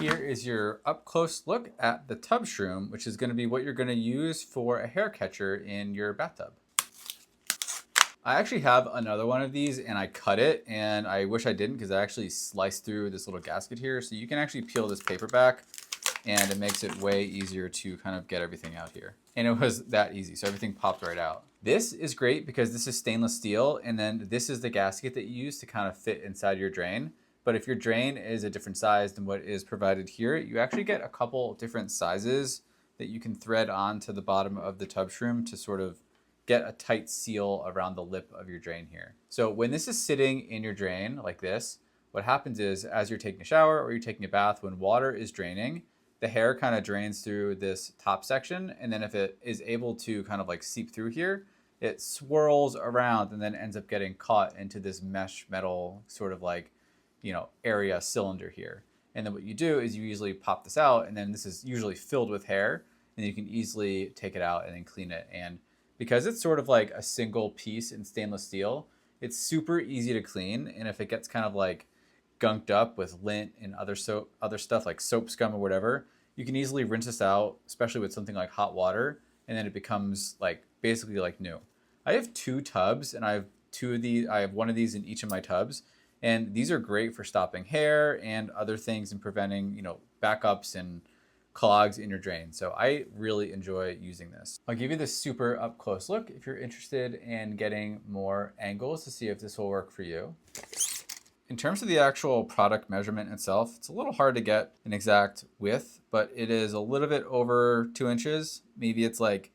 Here is your up close look at the TubShroom, which is going to be what you're going to use for a hair catcher in your bathtub. I actually have another one of these and I cut it, and I wish I didn't because I actually sliced through this little gasket here. So you can actually peel this paper back and it makes it way easier to kind of get everything out here. And it was that easy, so everything popped right out. This is great because this is stainless steel, and then this is the gasket that you use to kind of fit inside your drain. But if your drain is a different size than what is provided here, you actually get a couple different sizes that you can thread onto the bottom of the TubShroom to sort of get a tight seal around the lip of your drain here. So when this is sitting in your drain like this, what happens is as you're taking a shower or you're taking a bath, when water is draining, the hair kind of drains through this top section. And then if it is able to kind of like seep through here, it swirls around and then ends up getting caught into this mesh metal sort of like, area cylinder here. And then what you do is you usually pop this out, and then this is usually filled with hair, and you can easily take it out and then clean it. And because it's sort of like a single piece in stainless steel, it's super easy to clean. And if it gets kind of like gunked up with lint and other stuff like soap scum or whatever, you can easily rinse this out, especially with something like hot water, and then it becomes like basically like new. I have 2 tubs, and I have 2 of these. I have one of these in each of my tubs. And these are great for stopping hair and other things and preventing, backups and clogs in your drain. So I really enjoy using this. I'll give you this super up close look if you're interested in getting more angles to see if this will work for you. In terms of the actual product measurement itself, it's a little hard to get an exact width, but it is a little bit over 2 inches. Maybe it's like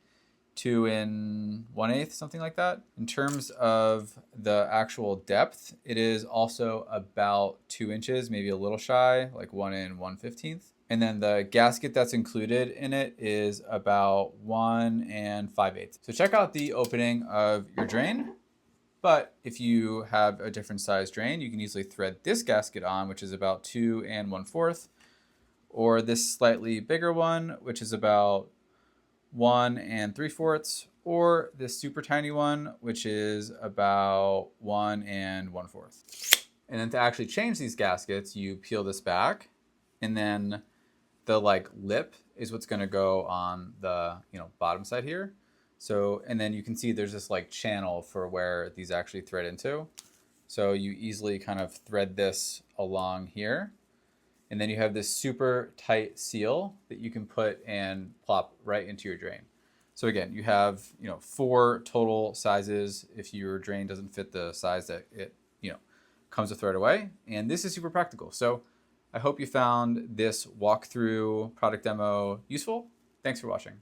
2 1/8, something like that. In terms of the actual depth, it is also about 2 inches, maybe a little shy, like 1 1/15. And then the gasket that's included in it is about 1 5/8. So check out the opening of your drain. But if you have a different size drain, you can easily thread this gasket on, which is about 2 1/4, or this slightly bigger one, which is about 1 3/4, or this super tiny one, which is about 1 1/4. And then to actually change these gaskets, you peel this back, and then the lip is what's going to go on the bottom side here. So, and then you can see there's this channel for where these actually thread into. So you easily kind of thread this along here. And then you have this super tight seal that you can put and plop right into your drain. So again, you have 4 total sizes if your drain doesn't fit the size that it comes with right away. And this is super practical. So I hope you found this walkthrough product demo useful. Thanks for watching.